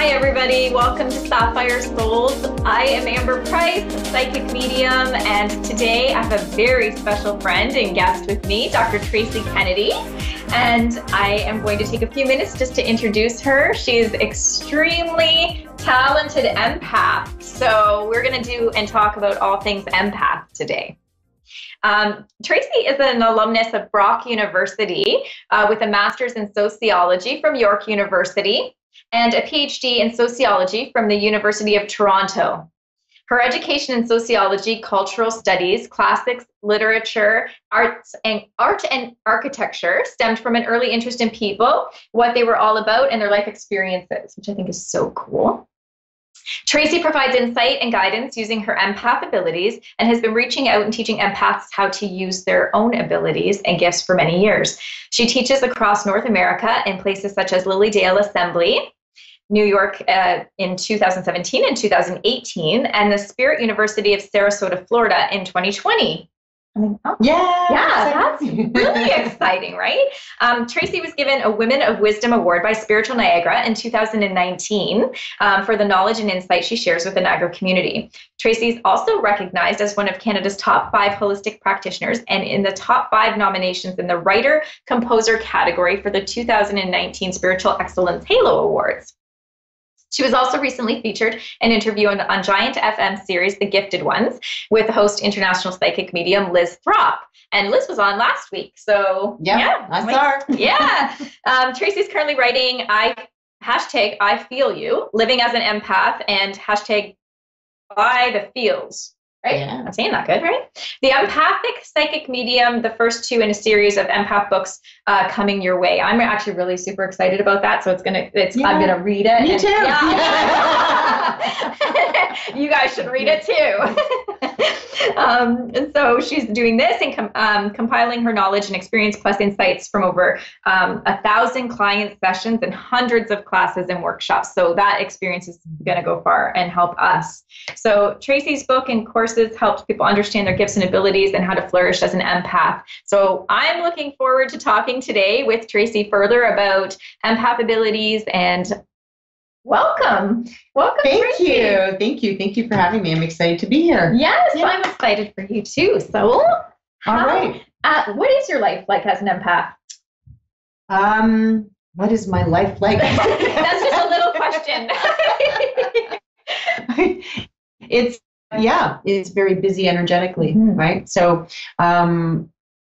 Hi, everybody. Welcome to Sapphire Souls. I am Amber Price, psychic medium, and today I have a very special friend and guest with me, Dr. Tracy Kennedy. And I am going to take a few minutes just to introduce her. She's extremely talented empath. So we're going to do and talk about all things empath today. Tracy is an alumnus of Brock University with a master's in sociology from York University and a PhD in sociology from the University of Toronto. Her education in sociology, cultural studies, classics, literature, art and architecture stemmed from an early interest in people, what they were all about, and their life experiences, which I think is so cool. Tracy provides insight and guidance using her empath abilities and has been reaching out and teaching empaths how to use their own abilities and gifts for many years. She teaches across North America in places such as Lilydale Assembly, New York in 2017 and 2018, and the Spirit University of Sarasota, Florida in 2020. Yeah, that's really exciting, right? Tracy was given a Women of Wisdom Award by Spiritual Niagara in 2019 for the knowledge and insight she shares with the Niagara community. Tracy is also recognized as one of Canada's top 5 holistic practitioners and in the top 5 nominations in the Writer-Composer category for the 2019 Spiritual Excellence Halo Awards. She was also recently featured an interview on Giant FM series, The Gifted Ones, with host international psychic medium Liz Throp. And Liz was on last week. So yeah, I saw her. Yeah. Tracy's currently writing hashtag I feel you, living as an empath, and hashtag by the feels. Right? Yeah. I'm saying that good, right? The Empathic Psychic Medium, the first 2 in a series of empath books coming your way. I'm actually really super excited about that. So I'm gonna read it. Me too. You guys should read it too. And so she's doing this and compiling her knowledge and experience plus insights from over 1,000 client sessions and hundreds of classes and workshops. So that experience is going to go far and help us. So Tracy's book and courses helps people understand their gifts and abilities and how to flourish as an empath. So I'm looking forward to talking today with Tracy further about empath abilities and welcome. Thank Tracy. you. Thank you for having me. I'm excited to be here. Yes, yeah. I'm excited for you too. So, all right. What is your life like as an empath? What is my life like? That's just a little question. It's very busy energetically, right? So,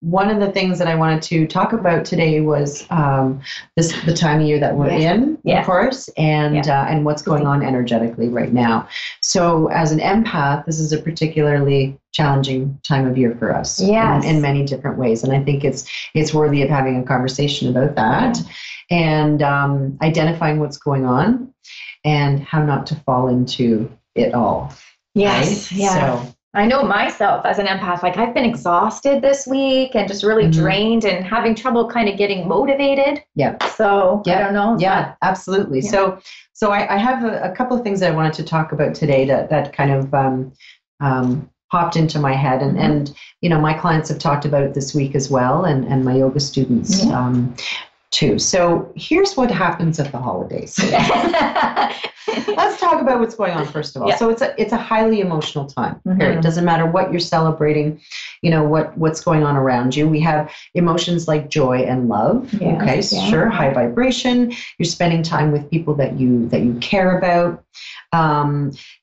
one of the things that I wanted to talk about today was the time of year that we're in, of course, and what's going on energetically right now. So as an empath, this is a particularly challenging time of year for us in many different ways. And I think it's worthy of having a conversation about that and identifying what's going on and how not to fall into it all. Yes. Right? Yeah. So, I know myself as an empath, like I've been exhausted this week and just really drained and having trouble kind of getting motivated. Yeah. So I don't know. Yeah, absolutely. Yeah. So I have a couple of things that I wanted to talk about today that kind of popped into my head. And you know, my clients have talked about it this week as well, and my yoga students too. So here's what happens at the holidays. Let's talk about what's going on first of all. Yeah. So it's a highly emotional time. It doesn't matter what you're celebrating, you know, what's going on around you. We have emotions like joy and love. Yes, okay, sure, high vibration. You're spending time with people that you care about.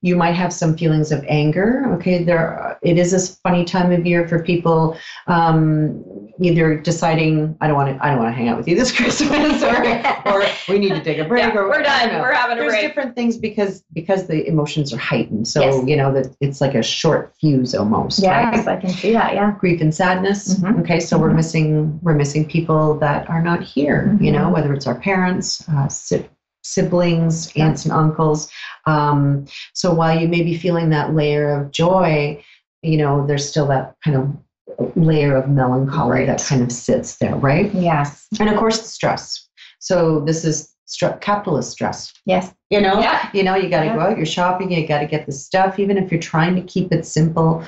You might have some feelings of anger. Okay, it is a funny time of year for people either deciding I don't want to hang out with you this Christmas, or we need to take a break, or we're done. We're having a break. There's different things because the emotions are heightened. So you know that it's like a short fuse almost. Yes, right? I can see that. Yeah, grief and sadness. Okay, so we're missing people that are not here. You know, whether it's our parents, siblings, aunts and uncles. So while you may be feeling that layer of joy, you know, there's still that kind of layer of melancholy that kind of sits there, right? Yes. And of course, the stress. So this is capitalist stress. Yes. You know, you got to go out, you're shopping, you got to get the stuff, even if you're trying to keep it simple.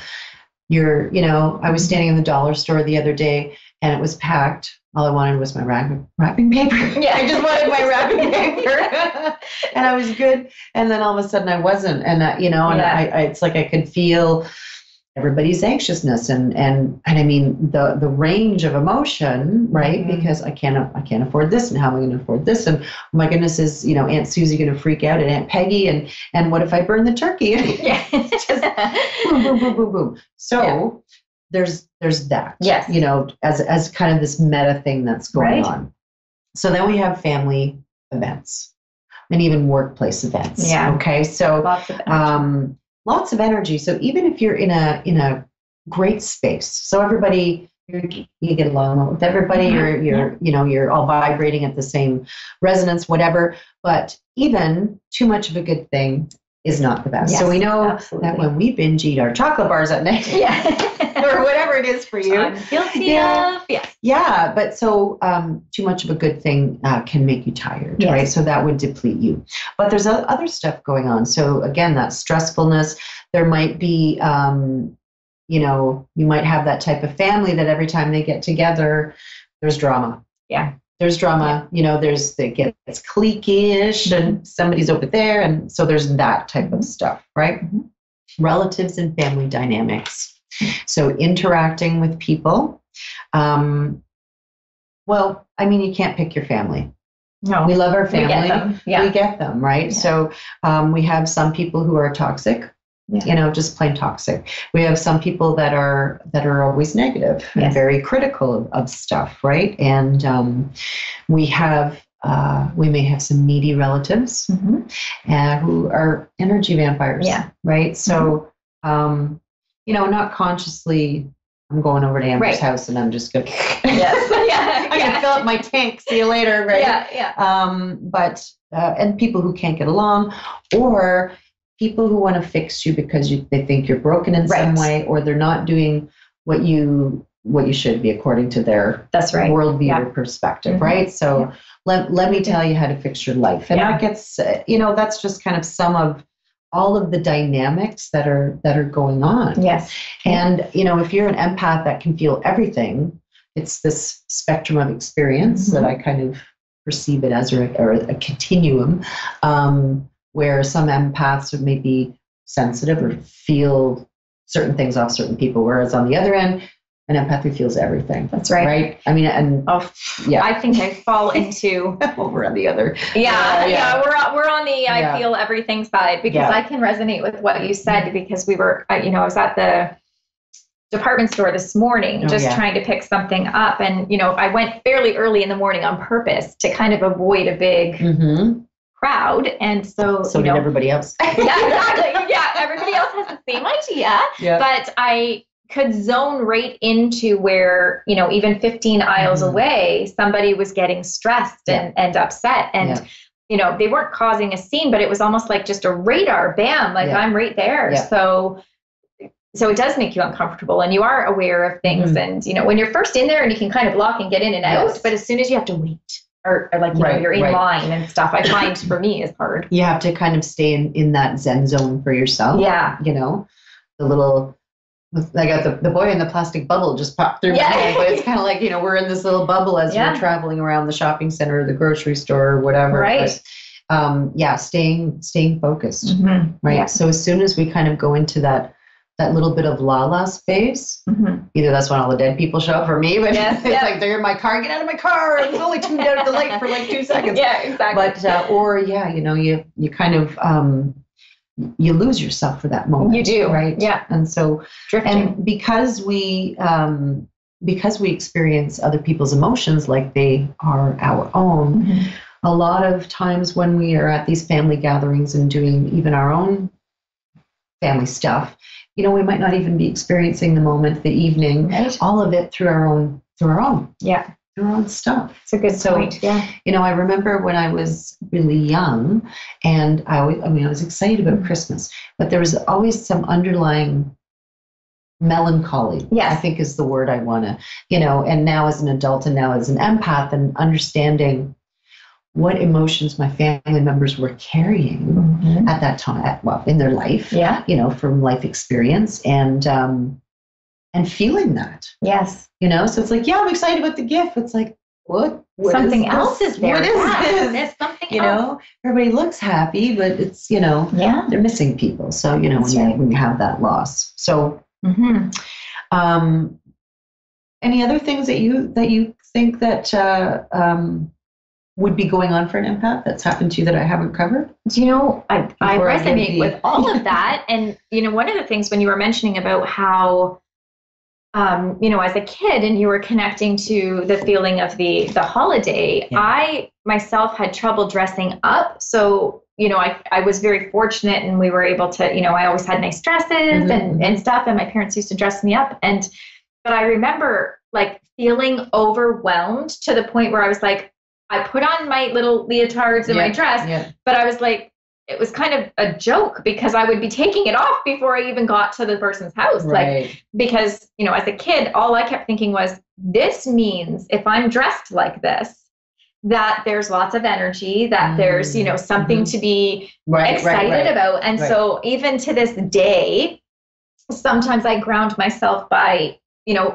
I was standing in the dollar store the other day and it was packed all I wanted was my wrapping paper. Yeah. I just wanted my wrapping paper. And I was good. And then all of a sudden I wasn't. And, it's like I could feel everybody's anxiousness and I mean the range of emotion, right? Mm-hmm. Because I can't afford this, and how am I going to afford this? And oh my goodness, is Aunt Susie going to freak out, and Aunt Peggy, and what if I burn the turkey? Yeah. Just boom, boom, boom, boom, boom. So there's that. Yes. As kind of this meta thing that's going on. So then we have family events and even workplace events. Yeah. Okay. So lots of energy. So even if you're in a great space, so everybody, you get along with everybody, you're all vibrating at the same resonance, whatever. But even too much of a good thing is not the best. Yes, so we know that when we binge eat our chocolate bars at night, or whatever it is for you, I'm guilty of. Yeah. But so too much of a good thing can make you tired, right? So that would deplete you. But there's other stuff going on. So again, that stressfulness. There might be, you might have that type of family that every time they get together, there's drama. Yeah. There's drama, it gets cliquish and somebody's over there. And so there's that type of stuff, right? Mm-hmm. Relatives and family dynamics. So interacting with people. You can't pick your family. No. We love our family. We get them. Yeah. We get them, right? Yeah. So we have some people who are toxic. Yeah. Just plain toxic. We have some people that are always negative and very critical of stuff, right? And we may have some needy relatives who are energy vampires, right? So, not consciously, I'm going over to Amber's house and I'm just going to, I'm going to fill up my tank. See you later, right? And people who can't get along, or people who want to fix you because they think you're broken in some way, or they're not doing what you should be according to their worldview or perspective, right? So let me tell you how to fix your life. And that gets, that's just kind of some of all of the dynamics that are going on. Yes. And, if you're an empath that can feel everything, it's this spectrum of experience that I kind of perceive it as, or a continuum, where some empaths may be sensitive or feel certain things off certain people, whereas on the other end, an empath who feels everything. That's right. Right? I mean, I think I fall into over on the other. We're on the I feel everything side, because I can resonate with what you said, because we were, I was at the department store this morning, trying to pick something up, and I went fairly early in the morning on purpose to kind of avoid a big crowd, and so did everybody else. Exactly. Everybody else has the same idea, but I could zone right into where even 15 aisles away, somebody was getting stressed and upset, and they weren't causing a scene, but it was almost like just a radar, bam, I'm right there. So it does make you uncomfortable, and you are aware of things, and when you're first in there and you can kind of block and get in and out, but as soon as you have to wait, or you're in line and stuff, I find for me is hard. You have to kind of stay in that Zen zone for yourself. Yeah. The little, I got the boy in the plastic bubble just popped through my head, but it's kind of like, we're in this little bubble as we're traveling around the shopping center, or the grocery store, or whatever. Right. But, staying focused. Right. Yeah. So as soon as we kind of go into that little bit of la space, either that's when all the dead people show up for me, but it's like, they're in my car, get out of my car, I was only tuned out at the light for like 2 seconds. Yeah, exactly. But, you kind of, you lose yourself for that moment. You do. Right. Yeah. And so, drifting. And because we experience other people's emotions like they are our own, a lot of times when we are at these family gatherings and doing even our own family stuff, we might not even be experiencing the moment, the evening, all of it through our own stuff. It's a good point. Yeah. I remember when I was really young, and I was excited about Christmas, but there was always some underlying melancholy, I think is the word I want to, and now as an adult and now as an empath, and understanding what emotions my family members were carrying at that time, in their life, from life experience, and feeling that. Yes. So it's like, I'm excited about the gift. It's like, what something is else this? is there. What is this? There's something You else. know, everybody looks happy, but it's, they're missing people. So, when you have that loss. So, any other things that you think that would be going on for an empath that's happened to you that I haven't covered? I resonate with all of that. And, one of the things when you were mentioning about how, as a kid and you were connecting to the feeling of the holiday, I myself had trouble dressing up. So, I was very fortunate and we were able to, I always had nice dresses and stuff. And my parents used to dress me up. But I remember like feeling overwhelmed to the point where I was like, I put on my little leotards and my dress, but I was like, it was kind of a joke because I would be taking it off before I even got to the person's house. Right. Like, because, as a kid, all I kept thinking was, this means if I'm dressed like this, that there's lots of energy, that there's, something to be excited about. And so even to this day, sometimes I ground myself by,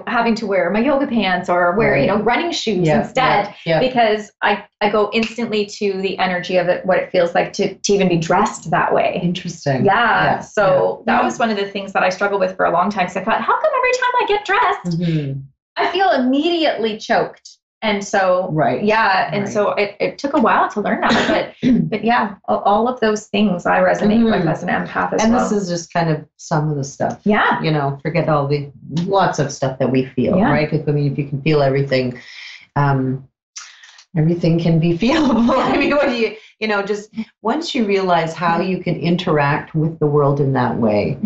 having to wear my yoga pants or wear, running shoes instead, because I go instantly to the energy of it, what it feels like to even be dressed that way. Interesting. Yeah. So that was one of the things that I struggled with for a long time. So I thought, how come every time I get dressed, I feel immediately choked? And so, so it took a while to learn that, but yeah, all of those things I resonate with as an empath as well. And this is just kind of some of the stuff. Yeah. Forget all the lots of stuff that we feel, right? Because, I mean, if you can feel everything, everything can be feelable. I mean, when just once you realize how you can interact with the world in that way,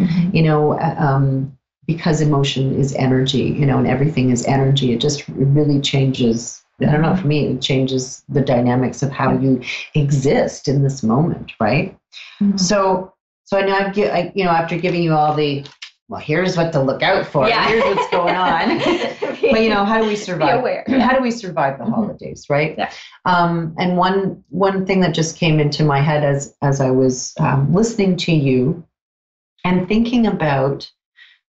because emotion is energy, and everything is energy, it just really changes. I don't know, for me, it changes the dynamics of how you exist in this moment, right? So I know after giving you all the, here's what to look out for, here's what's going on. But how do we survive? Be aware. How do we survive the holidays, right? Yeah. And one thing that just came into my head as I was listening to you and thinking about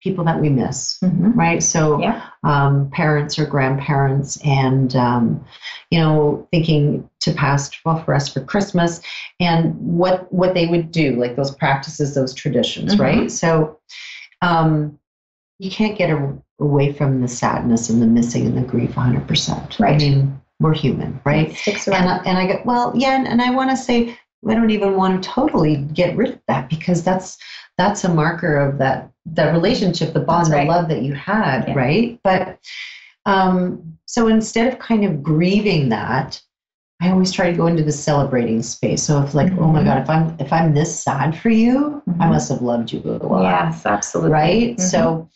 people that we miss, right? So parents or grandparents, and thinking to past, for us for Christmas, and what they would do, like those practices, those traditions, right? So you can't get away from the sadness and the missing and the grief 100%. Right. I mean, we're human, right? And I go, and I want to say, I don't even want to totally get rid of that, because that's a marker of that relationship, the bond, the love that you had, right? But so instead of kind of grieving that, I always try to go into the celebrating space. So if like, oh my God, if I'm this sad for you, I must have loved you a lot. Yes, absolutely. Right? So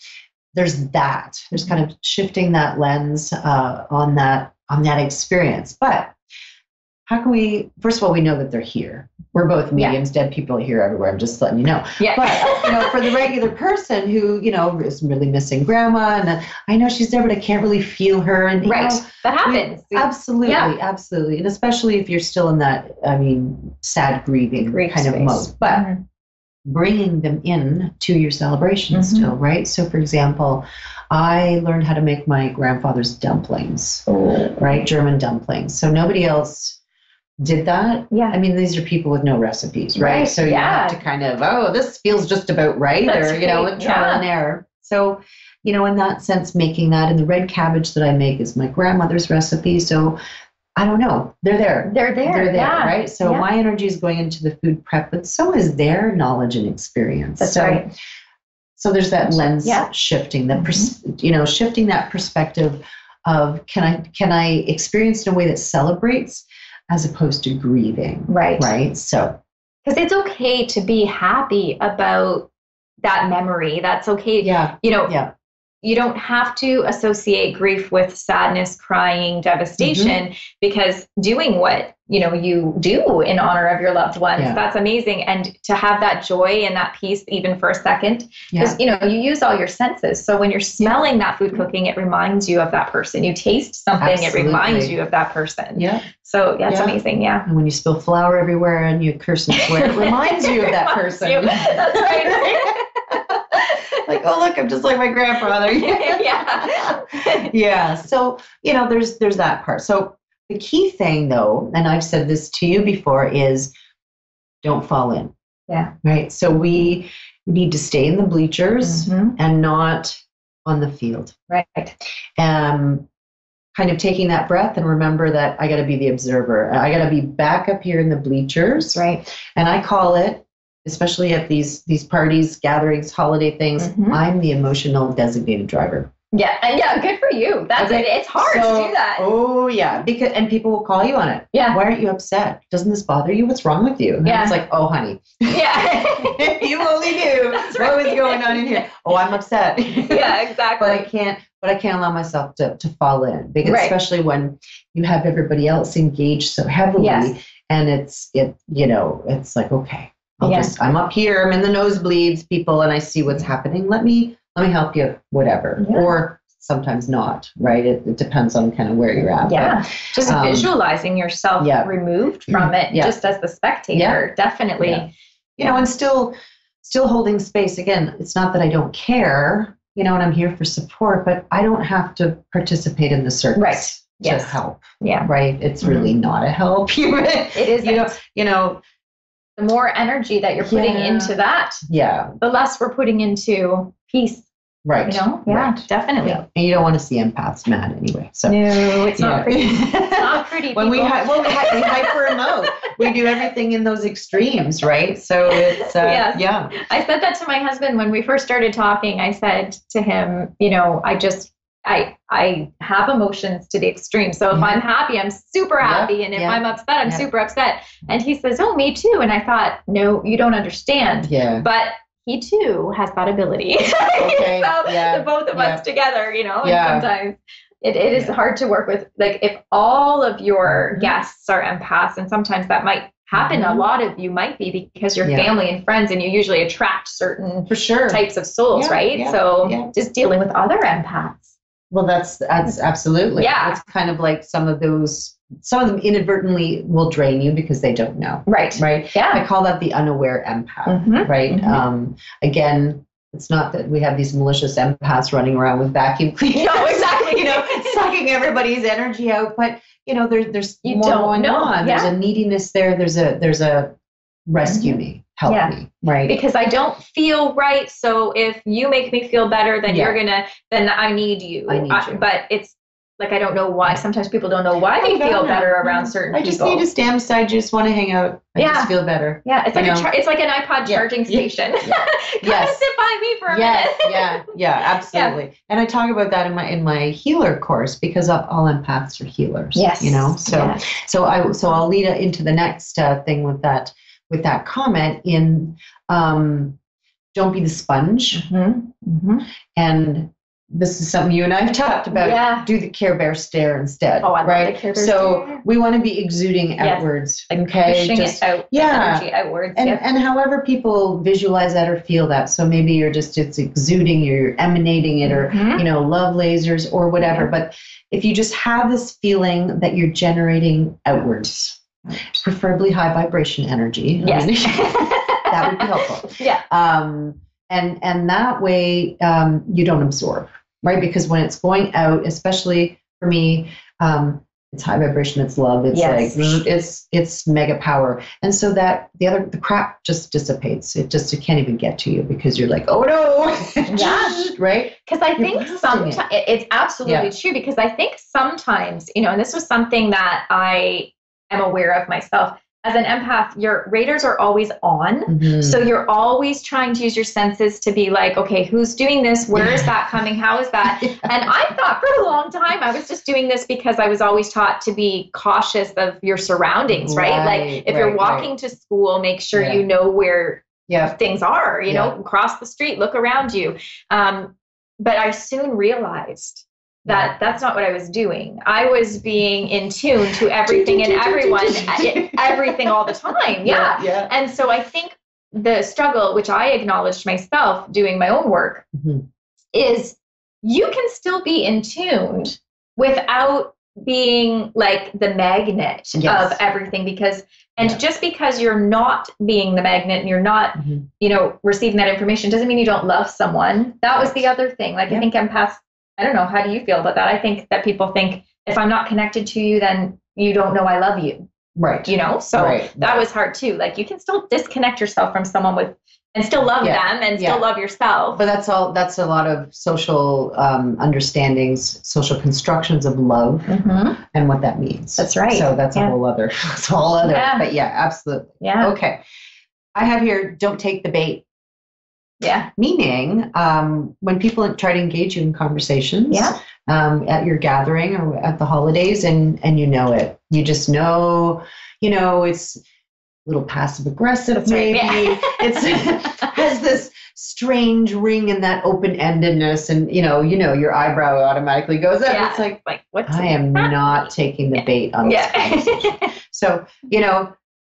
there's that. There's kind of shifting that lens on that experience. But how can we, first of all, we know that they're here. We're both mediums, dead people are here everywhere. I'm just letting you know. Yeah. But, for the regular person who, is really missing grandma, and I know she's there, but I can't really feel her. And that happens. Absolutely. Absolutely. And especially if you're still in that, sad grieving kind of mode. But bringing them in to your celebration still, right? So for example, I learned how to make my grandfather's dumplings, right? German dumplings. So nobody else did that. Yeah. I mean, these are people with no recipes, right? So you have to kind of, this feels just about right. That's or, trial and error. So, in that sense, making that, and the red cabbage that I make is my grandmother's recipe. So I don't know. They're there. They're there, right? So my energy is going into the food prep, but so is their knowledge and experience. That's right. So there's that lens shifting, that shifting that perspective of can I experience it in a way that celebrates as opposed to grieving. Right. So, because it's okay to be happy about that memory. That's okay. You don't have to associate grief with sadness, crying, devastation, because doing what, you do in honor of your loved ones, that's amazing. And to have that joy and that peace, even for a second, because, you use all your senses. So when you're smelling that food cooking, it reminds you of that person. You taste something, it reminds you of that person. Yeah. So that's amazing. Yeah. And when you spill flour everywhere and you curse and swear, it reminds you of that person. That's right. Like, oh, look, I'm just like my grandfather. Yeah. Yeah. So, there's that part. So the key thing though, and I've said this to you before, is don't fall in. Yeah. Right. So we need to stay in the bleachers and not on the field. Right. Kind of taking that breath and remember that I got to be the observer. I got to be back up here in the bleachers. Right. And I call it, especially at these parties, gatherings, holiday things, I'm the emotional designated driver. Yeah. And yeah, good for you. That's it. It's hard to do that. Oh yeah. And people will call you on it. Yeah. Why aren't you upset? Doesn't this bother you? What's wrong with you? And it's like, oh honey. Yeah. You only knew what was going on in here. Oh, I'm upset. Yeah, exactly. But I can't allow myself to fall in, because especially when you have everybody else engaged so heavily, and it's like, okay, I'm up here, I'm in the nosebleeds, people, and I see what's happening. Let me help you, whatever. Yeah. Or sometimes not, right? It depends on kind of where you're at. Yeah. But, just visualizing yourself removed from it, just as the spectator, definitely. Yeah. And still holding space. Again, it's not that I don't care, and I'm here for support, but I don't have to participate in the circus to help. Yeah. Right. It's really not a help. It is. The more energy that you're putting into that, the less we're putting into peace. Right. Definitely. Yeah. And you don't want to see empaths mad anyway. So no, it's not pretty. It's not pretty. When we hyper emote. We do everything in those extremes, right? So it's I said that to my husband when we first started talking. I said to him, I have emotions to the extreme. So if I'm happy, I'm super happy. And if I'm upset, I'm super upset. And he says, oh, me too. And I thought, no, you don't understand. Yeah. But he too has that ability. Okay. So the both of us together, and sometimes it is hard to work with. Like if all of your guests are empaths, and sometimes that might happen. A lot of you might be because you're family and friends, and you usually attract certain types of souls, right? Yeah. So just dealing with other empaths. Well, that's absolutely. Yeah. It's kind of like some of them inadvertently will drain you because they don't know. Right. Right. Yeah. I call that the unaware empath. Right. Again, it's not that we have these malicious empaths running around with vacuum cleaners. No, exactly. Sucking everybody's energy out. But there's more going on. Yeah. There's a neediness there. There's a rescue me. Help me, right? Because I don't feel right. So if you make me feel better, then then I need you. I need you. But it's like, I don't know why. Sometimes people don't know why they feel better around certain people. I just need to stand beside you. Just want to hang out. I just feel better. Yeah. It's like it's like an iPod charging station. Come and sit by me for a minute. Yeah, absolutely. Yeah. And I talk about that in my healer course, because all empaths are healers. Yes. So I'll lead into the next thing with that comment in don't be the sponge. And this is something you and I have talked about. Yeah. Do the Care Bear stare instead. Oh, I love the Care Bear stare. We want to be exuding outwards. Like pushing it out. Yeah. Energy outwards. And however people visualize that or feel that. So maybe it's exuding, you're emanating it, or love lasers or whatever. But if you just have this feeling that you're generating outwards, preferably high vibration energy. Yes. That would be helpful. Yeah. And that way you don't absorb, right? Because when it's going out, especially for me, it's high vibration, it's love, it's it's mega power. And so that the crap just dissipates. It can't even get to you because you're like, oh no. Yeah. Right? Because I think sometimes it's absolutely true, because I think sometimes, and this was something that I am aware of myself. As an empath, your radars are always on. So you're always trying to use your senses to be like, okay, who's doing this? Where is that coming? How is that? And I thought for a long time, I was just doing this because I was always taught to be cautious of your surroundings, right? Like if you're walking to school, make sure you know where things are, cross the street, look around you. But I soon realized that that's not what I was doing. I was being in tune to everything and everyone, everything all the time. Yeah. And so I think the struggle, which I acknowledged myself doing my own work, is you can still be in tune without being like the magnet of everything, because And just because you're not being the magnet and you're not, receiving that information doesn't mean you don't love someone. That was the other thing. Like, I think empaths, I don't know, how do you feel about that? I think that people think if I'm not connected to you, then you don't know I love you. Right. So that was hard too. Like, you can still disconnect yourself from someone and still love them and still love yourself. But that's a lot of social understandings, social constructions of love and what that means. That's right. So that's a whole other, Yeah. But yeah, absolutely. Yeah. Okay. I have here, don't take the bait. Yeah. Meaning, when people try to engage you in conversations at your gathering or at the holidays and you know it, you just know, it's a little passive aggressive, maybe. Right. It has this strange ring in that open-endedness, and your eyebrow automatically goes up. Yeah. It's like what's I am not taking the bait on this conversation. So,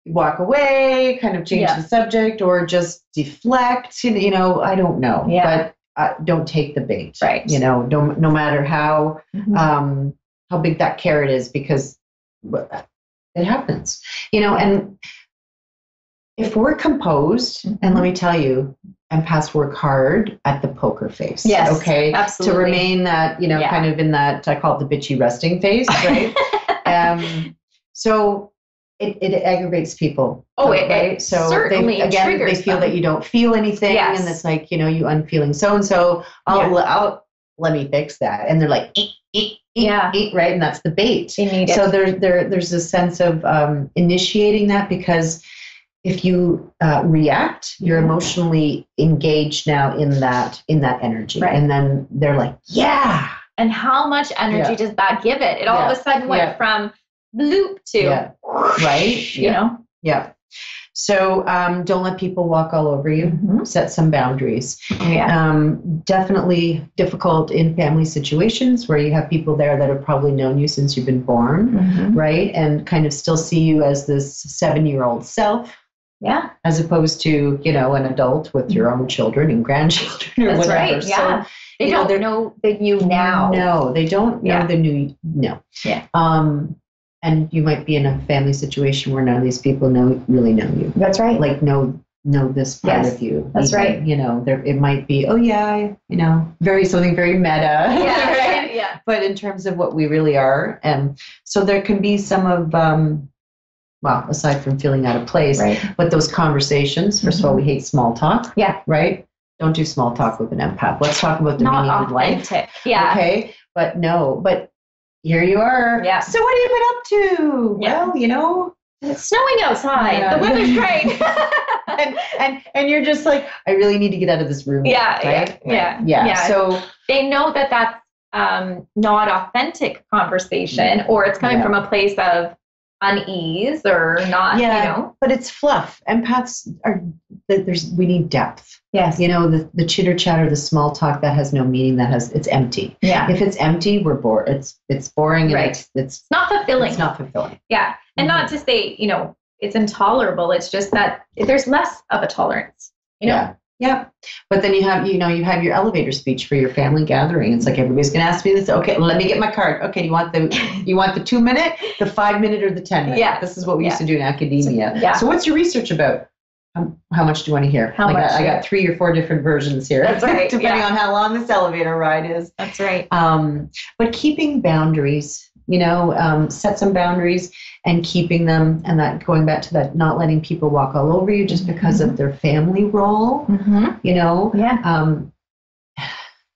walk away, kind of change the subject, or just deflect. I don't know. Yeah. But don't take the bait. Right. No matter how big that carrot is, because it happens. And if we're composed, and let me tell you, empaths work hard at the poker face. Yes, okay, absolutely. To remain that, kind of in that, I call it the bitchy resting face, right? So it aggravates people. Oh, right? It certainly triggers they feel them. that you don't feel anything, and it's like, you unfeeling so and so. Let me fix that, and they're like, eat, right, and that's the bait. So there's a sense of initiating that, because if you react, you're emotionally engaged now in that energy, and then they're like, yeah. And how much energy does that give it? It all of a sudden went from bloop to right. Yeah. So don't let people walk all over you. Set some boundaries. Definitely difficult in family situations where you have people there that have probably known you since you've been born, right? And kind of still see you as this 7-year-old self. Yeah. As opposed to, an adult with your own children and grandchildren or whatever. Right. Yeah. So, they don't know the you now. No, they don't know the new. No. Yeah. And you might be in a family situation where none of these people really know you. That's right. Like know this part of you. That's right. It might be, something very meta. Yeah. Right. Yeah. But in terms of what we really are, and so there can be some of aside from feeling out of place, but those conversations, first of all, we hate small talk. Yeah. Right? Don't do small talk with an empath. Let's talk about the meaning of life. Yeah. Okay. But here you are. Yeah. So what have you been up to? Yeah. Well, it's snowing outside. The weather's great. and you're just like, I really need to get out of this room. Yeah. Right? Yeah. So they know that that's not authentic conversation, or it's coming from a place of unease or not, but it's fluff. Empaths we need depth. Yes. The chitter chatter, the small talk that has no meaning, it's empty. Yeah. If it's empty, we're bored. It's boring. Right. And it's not fulfilling. It's not fulfilling. Yeah. And not to say, it's intolerable. It's just that there's less of a tolerance, Yeah. But then you have your elevator speech for your family gathering. It's like, everybody's going to ask me this. Okay, let me get my card. Okay, you want the 2-minute, the 5-minute, or the 10-minute? Yeah. This is what we used to do in academia. Yeah. So what's your research about? How much do you want to hear? How much? I got 3 or 4 different versions here. That's right. Depending on how long this elevator ride is. That's right. But keeping boundaries, set some boundaries and keeping them, and that going back to that, not letting people walk all over you just because of their family role,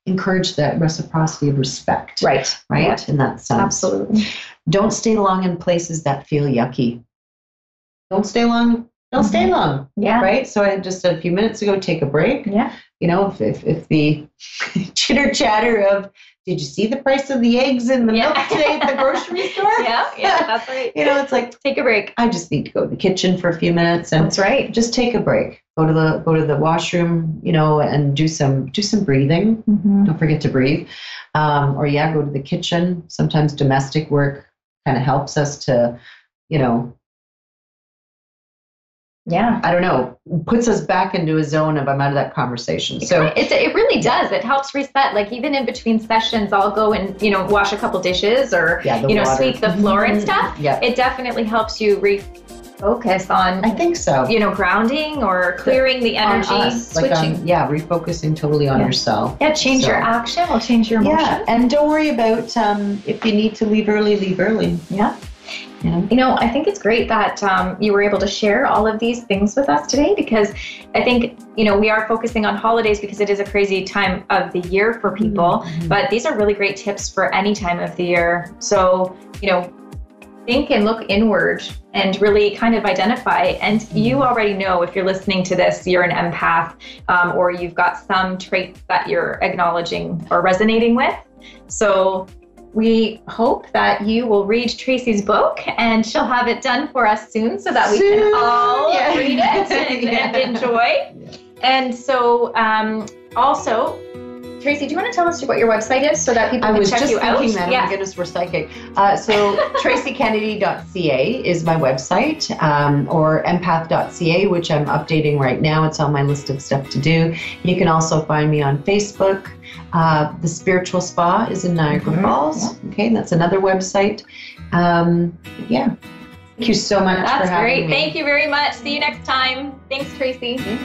encourage that reciprocity of respect. Right. Yeah. In that sense. Absolutely. Don't stay long in places that feel yucky. Don't stay long. Don't stay long. Yeah. Right. So I just a few minutes ago, take a break. Yeah. If the chitter chatter of, did you see the price of the eggs and the milk today at the grocery store? Yeah, that's right. It's like, take a break. I just need to go to the kitchen for a few minutes, and that's right. Just take a break. Go to the washroom, and do some breathing. Don't forget to breathe. Or go to the kitchen. Sometimes domestic work kind of helps us to, I don't know, puts us back into a zone of, I'm out of that conversation. So it really does. It helps reset. Like, even in between sessions, I'll go and, wash a couple dishes or, sweep the floor and stuff. Yeah. It definitely helps you focus on, I think so. grounding or clearing the energy, On us, switching. Refocusing totally on yourself. Yeah, change your action will change your emotion. Yeah, and don't worry about if you need to leave early, leave early. Yeah. I think it's great that you were able to share all of these things with us today, because I think, we are focusing on holidays because it is a crazy time of the year for people, but these are really great tips for any time of the year. So, think and look inward and really kind of identify. And you already know, if you're listening to this, you're an empath, or you've got some traits that you're acknowledging or resonating with. So we hope that you will read Tracy's book, and she'll have it done for us soon so that we can all read it and enjoy. And so also, Tracy, do you want to tell us what your website is so that people can check you out? I was just thinking that. Oh my goodness, we're psychic. So tracykennedy.ca is my website, or empath.ca, which I'm updating right now. It's on my list of stuff to do. You can also find me on Facebook. The Spiritual Spa is in Niagara Falls. Yeah. Okay, that's another website. Thank you so much for having me. That's great. Thank you very much. See you next time. Thanks, Tracy. Yeah.